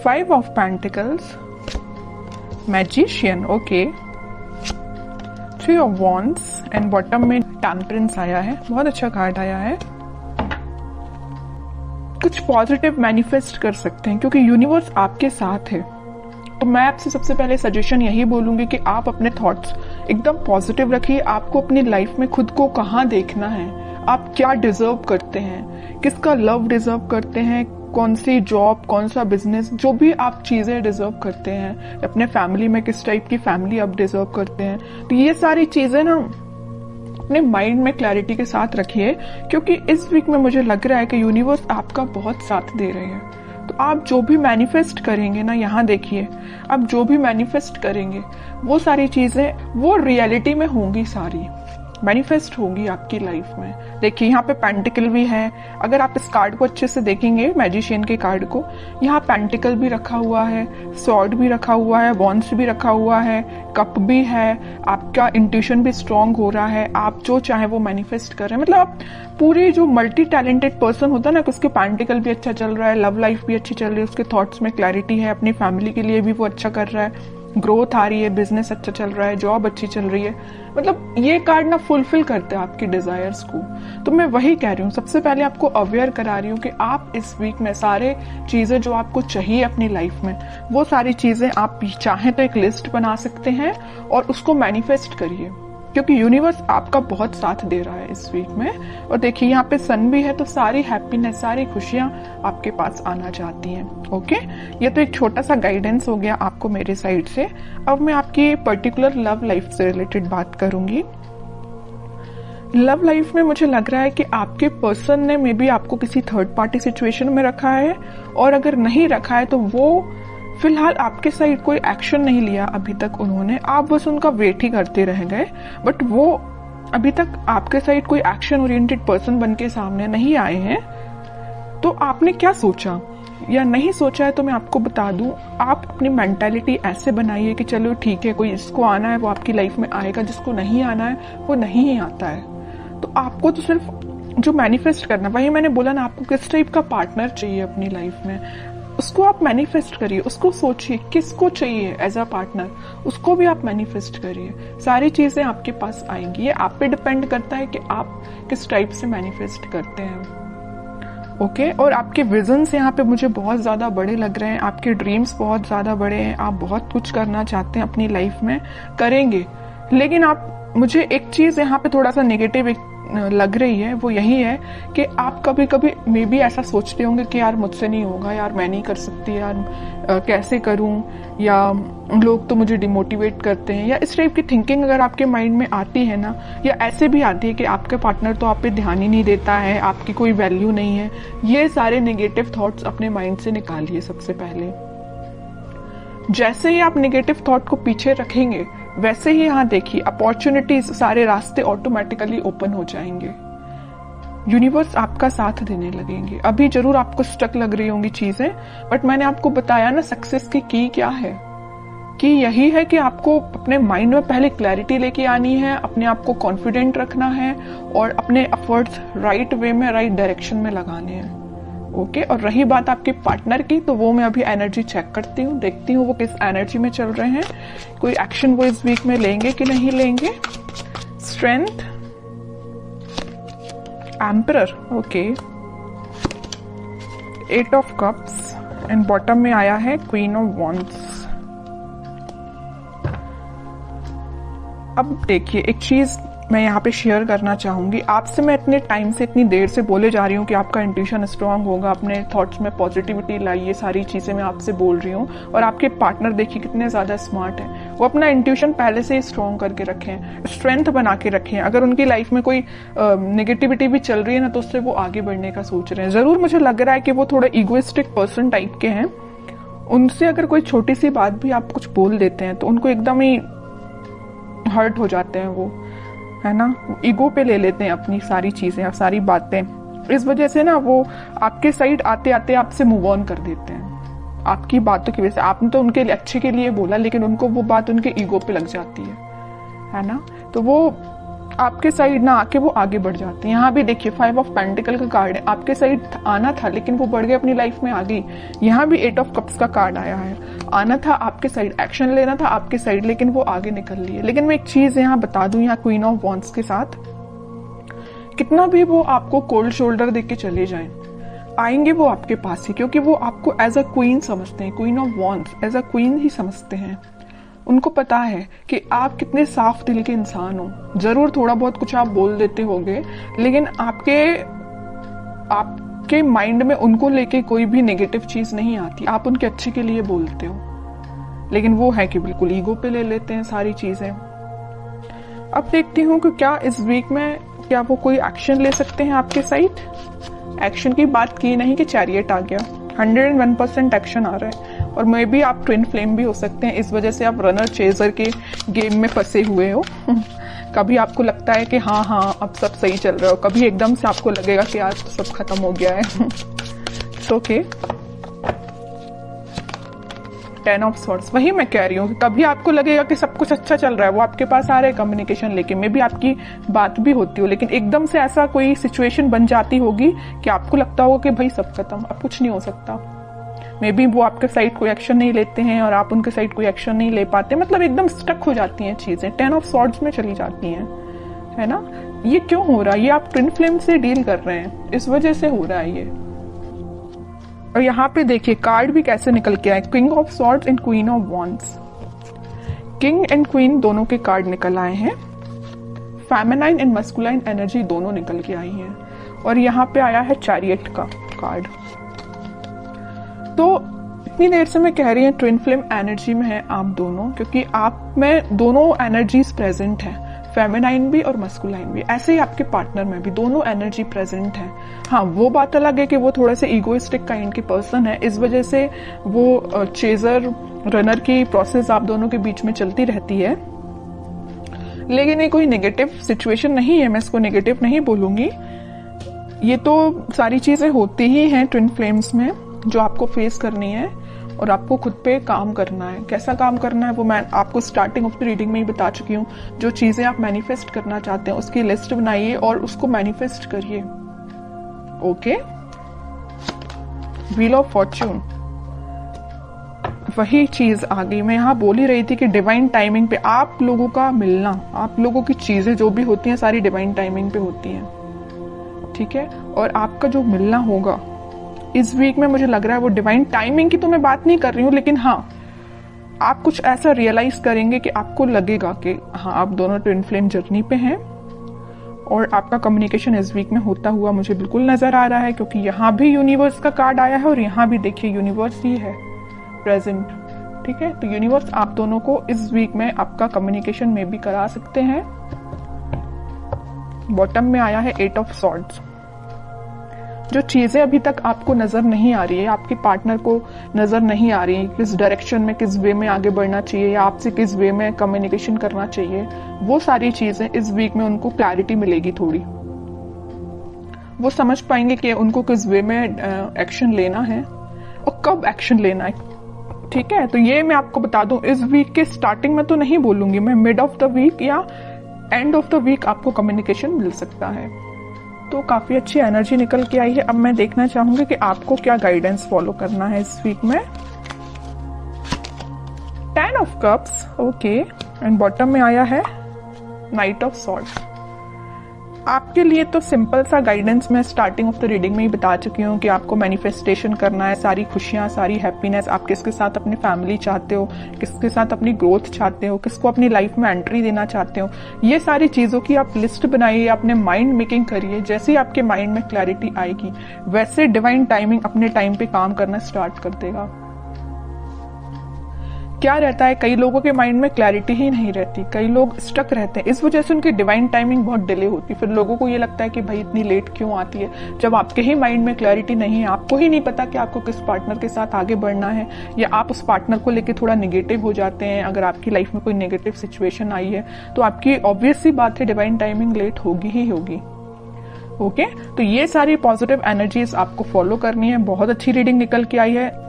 5 of pentacles, magician, okay, 3 of wands and bottom में temperance आया है। बहुत अच्छा कार्ड आया है। कुछ पॉजिटिव मैनिफेस्ट कर सकते हैं क्योंकि यूनिवर्स आपके साथ है। तो मैं आपसे सबसे पहले सजेशन यही बोलूंगी कि आप अपने थॉट्स एकदम पॉजिटिव रखिए। आपको अपनी लाइफ में खुद को कहाँ देखना है, आप क्या डिजर्व करते हैं, किसका लव डिजर्व करते हैं, कौन सी जॉब, कौन सा बिजनेस, जो भी आप चीजें डिजर्व करते हैं, अपने फैमिली में किस टाइप की फैमिली आप डिजर्व करते हैं। तो ये सारी चीजें ना अपने माइंड में क्लैरिटी के साथ रखिए क्योंकि इस वीक में मुझे लग रहा है कि यूनिवर्स आपका बहुत साथ दे रहे हैं। तो आप जो भी मैनिफेस्ट करेंगे ना, यहाँ देखिए, आप जो भी मैनिफेस्ट करेंगे वो सारी चीजें वो रियलिटी में होंगी, सारी मैनिफेस्ट होगी आपकी लाइफ में। देखिए यहाँ पे पेंटिकल भी है। अगर आप इस कार्ड को अच्छे से देखेंगे, मैजिशियन के कार्ड को, यहाँ पेंटिकल भी रखा हुआ है, स्वॉर्ड भी रखा हुआ है, वॉन्ड्स भी रखा हुआ है, कप भी है। आपका इंट्यूशन भी स्ट्रांग हो रहा है, आप जो चाहे वो मैनिफेस्ट कर रहे हैं। मतलब आप पूरे जो मल्टी टैलेंटेड पर्सन होता है ना, उसके पेंटिकल भी अच्छा चल रहा है, लव लाइफ भी अच्छी चल रही है, उसके थॉट्स में क्लैरिटी है, अपनी फैमिली के लिए भी वो अच्छा कर रहा है, ग्रोथ आ रही है, बिजनेस अच्छा चल रहा है, जॉब अच्छी चल रही है। मतलब ये कार्ड ना फुलफिल करते हैं आपकी डिजायर्स को। तो मैं वही कह रही हूँ, सबसे पहले आपको अवेयर करा रही हूँ कि आप इस वीक में सारे चीजें जो आपको चाहिए अपनी लाइफ में, वो सारी चीजें आप चाहें तो एक लिस्ट बना सकते हैं और उसको मैनिफेस्ट करिए क्योंकि यूनिवर्स आपका बहुत साथ दे रहा है इस वीक में। और देखिए यहाँ पे सन भी है, तो सारी हैप्पीनेस, सारी खुशियां आपके पास आना चाहती हैं। ओके, ये तो एक छोटा सा गाइडेंस हो गया आपको मेरे साइड से। अब मैं आपकी पर्टिकुलर लव लाइफ से रिलेटेड बात करूंगी। लव लाइफ में मुझे लग रहा है कि आपके पर्सन ने मे बी आपको किसी थर्ड पार्टी सिचुएशन में रखा है, और अगर नहीं रखा है तो वो फिलहाल आपके साइड कोई एक्शन नहीं लिया अभी तक उन्होंने, आप बस उनका वेट ही करते रह गए। बट वो अभी तक आपके साइड कोई एक्शन ओरिएंटेड पर्सन बन के सामने नहीं आए हैं। तो आपने क्या सोचा या नहीं सोचा है तो मैं आपको बता दूं, आप अपनी मेंटालिटी ऐसे बनाइए कि चलो ठीक है, कोई जिसको आना है वो आपकी लाइफ में आएगा, जिसको नहीं आना है वो नहीं ही आता है। तो आपको तो सिर्फ जो मैनिफेस्ट करना, वही मैंने बोला ना, आपको किस टाइप का पार्टनर चाहिए अपनी लाइफ में, उसको आप मैनिफेस्ट करिए, उसको सोचिए किसको चाहिए एज अ पार्टनर, उसको भी आप मैनिफेस्ट करिए। सारी चीजें आपके पास आएंगी। ये आप पे डिपेंड करता है कि आप किस टाइप से मैनिफेस्ट करते हैं। ओके, और आपके विजन्स यहाँ पे मुझे बहुत ज्यादा बड़े लग रहे हैं, आपके ड्रीम्स बहुत ज्यादा बड़े हैं, आप बहुत कुछ करना चाहते हैं अपनी लाइफ में, करेंगे। लेकिन आप, मुझे एक चीज यहाँ पे थोड़ा सा नेगेटिव लग रही है, वो यही है कि आप कभी कभी मे बी ऐसा सोचते होंगे कि यार मुझसे नहीं होगा, यार मैं नहीं कर सकती, यार कैसे करूं, या लोग तो मुझे डिमोटिवेट करते हैं, या इस टाइप की थिंकिंग अगर आपके माइंड में आती है ना, या ऐसे भी आती है कि आपके पार्टनर तो आप पे ध्यान ही नहीं देता है, आपकी कोई वैल्यू नहीं है, ये सारे नेगेटिव थॉट्स अपने माइंड से निकालिए सबसे पहले। जैसे ही आप नेगेटिव थॉट को पीछे रखेंगे, वैसे ही यहाँ देखिए अपॉर्चुनिटीज, सारे रास्ते ऑटोमेटिकली ओपन हो जाएंगे। यूनिवर्स आपका साथ देने लगेंगे। अभी जरूर आपको स्टक लग रही होंगी चीजें, बट मैंने आपको बताया ना सक्सेस की क्या है, कि यही है कि आपको अपने माइंड में पहले क्लैरिटी लेके आनी है, अपने आप को कॉन्फिडेंट रखना है और अपने एफर्ट्स राइट वे में, राइट डायरेक्शन में लगाने हैं। ओके, और रही बात आपके पार्टनर की, तो वो मैं अभी एनर्जी चेक करती हूँ, देखती हूँ वो किस एनर्जी में चल रहे हैं, कोई एक्शन वो इस वीक में लेंगे कि नहीं लेंगे। Strength, emperor, okay, 8 of cups and bottom में आया है क्वीन ऑफ वॉन्ड्स। अब देखिए, एक चीज मैं यहाँ पे शेयर करना चाहूंगी आपसे। मैं इतने टाइम से, इतनी देर से बोले जा रही हूँ कि आपका इंट्यूशन स्ट्रांग होगा, अपने थॉट्स में पॉजिटिविटी लाइए, सारी चीजें मैं आपसे बोल रही हूँ। और आपके पार्टनर देखिए कितने ज्यादा स्मार्ट हैं, वो अपना इंट्यूशन पहले से ही स्ट्रांग करके रखें, स्ट्रेंथ बना के रखें। अगर उनकी लाइफ में कोई नेगेटिविटी भी चल रही है ना, तो उससे वो आगे बढ़ने का सोच रहे हैं। जरूर मुझे लग रहा है कि वो थोड़ा इगोइस्टिक पर्सन टाइप के हैं, उनसे अगर कोई छोटी सी बात भी आप कुछ बोल देते हैं तो उनको एकदम ही हर्ट हो जाते हैं, वो है ना, ईगो पे ले लेते हैं अपनी सारी चीजें, सारी बातें। इस वजह से ना वो आपके साइड आते आते आपसे मूव ऑन कर देते हैं आपकी बातों की वजह से। आपने तो उनके अच्छे के लिए बोला, लेकिन उनको वो बात उनके ईगो पे लग जाती है ना। तो वो आपके साइड ना आके वो आगे बढ़ जाते हैं। यहाँ भी देखिए 5 ऑफ पेंटिकल का कार्ड है, आपके साइड आना था लेकिन वो बढ़ गए, अपनी लाइफ में आ गई। यहाँ भी 8 ऑफ कप्स का कार्ड आया है, आना था आपके साइड, एक्शन लेना था आपके साइड, लेकिन वो आगे निकल लिए। लेकिन मैं एक चीज यहाँ बता दूं, यहाँ क्वीन ऑफ वॉन्ड्स के साथ कितना भी वो आपको कोल्ड शोल्डर देके चले जाएं, आएंगे वो आपके पास ही, क्योंकि वो आपको एज अ क्वीन समझते हैं, queen of wands as a queen ही समझते हैं। उनको पता है कि आप कितने साफ दिल के इंसान हो। जरूर थोड़ा बहुत कुछ आप बोल देते होंगे, लेकिन आपके माइंड में उनको लेके कोई भी नेगेटिव चीज नहीं आती, आप उनके अच्छे के लिए बोलते हो। लेकिन वो है कि बिल्कुल ईगो पे ले लेते हैं सारी चीजें। अब देखती हूँ कि क्या इस वीक में क्या वो कोई एक्शन ले सकते हैं आपके साइड। एक्शन की बात की नहीं कि चैरियट आ गया, 101% एक्शन आ रहा है। और मे बी आप ट्विन फ्लेम भी हो सकते हैं, इस वजह से आप रनर चेजर के गेम में फंसे हुए हो। कभी आपको लगता है कि हाँ अब सब सही चल रहा हो, कभी एकदम से आपको लगेगा कि आज सब खत्म हो गया है। ओके 10 ऑफ सॉर्ड्स, वही मैं कह रही हूँ कि कभी आपको लगेगा कि सब कुछ अच्छा चल रहा है, वो आपके पास आ रहे हैं कम्युनिकेशन लेके, मे बी आपकी बात भी होती हो, लेकिन एकदम से ऐसा कोई सिचुएशन बन जाती होगी कि आपको लगता होगा कि भाई सब खत्म, अब कुछ नहीं हो सकता। मे बी वो आपके साइड कोई एक्शन नहीं लेते हैं और आप उनके साइड कोई एक्शन नहीं ले पाते, मतलब एकदम स्टक हो जाती हैं चीजें, 10 ऑफ सॉर्ड्स में चली जाती हैं, है ना। ये क्यों हो रहा है? ये आप ट्विन फ्लेम से डील कर रहे हैं, इस वजह से हो रहा है ये। और यहाँ पे देखिए कार्ड भी कैसे निकल के आए, king of swords and queen of wands. King and queen दोनों के कार्ड निकल आए हैं, फेमिनाइन एंड मस्कुलाइन एनर्जी दोनों निकल के आई है। और यहाँ पे आया है चैरियट का कार्ड। तो इतनी देर से मैं कह रही हूँ ट्विन फ्लेम एनर्जी में है आप दोनों, क्योंकि आप में दोनों एनर्जीज प्रेजेंट है, फेमिनाइन भी और मस्कुलाइन भी। ऐसे ही आपके पार्टनर में भी दोनों एनर्जी प्रेजेंट है। हाँ, वो बात अलग है कि वो थोड़े से ईगोइस्टिक काइंड के पर्सन है, इस वजह से वो चेजर रनर की प्रोसेस आप दोनों के बीच में चलती रहती है। लेकिन ये कोई नेगेटिव सिचुएशन नहीं है, मैं इसको नेगेटिव नहीं बोलूंगी। ये तो सारी चीजें होती ही हैं ट्विन फ्लेम्स में, जो आपको फेस करनी है और आपको खुद पे काम करना है। कैसा काम करना है वो मैं आपको स्टार्टिंग ऑफ द रीडिंग में ही बता चुकी हूँ। जो चीजें आप मैनिफेस्ट करना चाहते हैं उसकी लिस्ट बनाइए और उसको मैनिफेस्ट करिए। ओके, व्हील ऑफ फॉर्च्यून, वही चीज आ गई। मैं यहाँ बोल ही रही थी कि डिवाइन टाइमिंग पे आप लोगों का मिलना, आप लोगों की चीजें जो भी होती हैं सारी डिवाइन टाइमिंग पे होती हैं, ठीक है। और आपका जो मिलना होगा इस वीक में, मुझे लग रहा है वो डिवाइन टाइमिंग की तो मैं बात नहीं कर रही हूँ, लेकिन हाँ आप कुछ ऐसा रियलाइज करेंगे कि आपको लगेगा कि हाँ आप दोनों ट्विन फ्लेम जर्नी पे हैं। और आपका कम्युनिकेशन इस वीक में होता हुआ मुझे बिल्कुल नजर आ रहा है, क्योंकि यहाँ भी यूनिवर्स का कार्ड आया है और यहाँ भी देखिए यूनिवर्स ही है प्रेजेंट, ठीक है। तो यूनिवर्स आप दोनों को इस वीक में आपका कम्युनिकेशन में भी करा सकते हैं। बॉटम में आया है 8 ऑफ सॉर्ड्स। जो चीजें अभी तक आपको नजर नहीं आ रही है, आपके पार्टनर को नजर नहीं आ रही है, किस डायरेक्शन में, किस वे में आगे बढ़ना चाहिए या आपसे किस वे में कम्युनिकेशन करना चाहिए, वो सारी चीजें इस वीक में उनको क्लैरिटी मिलेगी थोड़ी। वो समझ पाएंगे कि उनको किस वे में एक्शन लेना है और कब एक्शन लेना है, ठीक है। तो ये मैं आपको बता दूं, इस वीक के स्टार्टिंग में तो नहीं बोलूंगी मैं, मिड ऑफ द वीक या एंड ऑफ द वीक आपको कम्युनिकेशन मिल सकता है। तो काफी अच्छी एनर्जी निकल के आई है। अब मैं देखना चाहूंगी कि आपको क्या गाइडेंस फॉलो करना है इस वीक में। 10 of cups, okay, and bottom में आया है नाइट ऑफ सॉर्ड्स। आपके लिए तो सिंपल सा गाइडेंस मैं स्टार्टिंग ऑफ द रीडिंग में ही बता चुकी हूँ कि आपको मैनिफेस्टेशन करना है, सारी खुशियां, सारी हैप्पीनेस। आप किसके साथ अपनी फैमिली चाहते हो, किसके साथ अपनी ग्रोथ चाहते हो, किसको अपनी लाइफ में एंट्री देना चाहते हो, ये सारी चीजों की आप लिस्ट बनाइए, अपने माइंड मेकिंग करिए। जैसे ही आपके माइंड में क्लैरिटी आएगी वैसे डिवाइन टाइमिंग अपने टाइम पे काम करना स्टार्ट कर देगा। क्या रहता है, कई लोगों के माइंड में क्लैरिटी ही नहीं रहती, कई लोग स्टक रहते हैं, इस वजह से उनकी डिवाइन टाइमिंग बहुत डिले होती है। फिर लोगों को ये लगता है कि भाई इतनी लेट क्यों आती है, जब आपके ही माइंड में क्लैरिटी नहीं है, आपको ही नहीं पता कि आपको किस पार्टनर के साथ आगे बढ़ना है, या आप उस पार्टनर को लेकर थोड़ा निगेटिव हो जाते हैं। अगर आपकी लाइफ में कोई नेगेटिव सिचुएशन आई है तो आपकी ऑब्वियस सी बात है डिवाइन टाइमिंग लेट होगी ही होगी। ओके, तो ये सारी पॉजिटिव एनर्जीज आपको फॉलो करनी है। बहुत अच्छी रीडिंग निकल के आई है।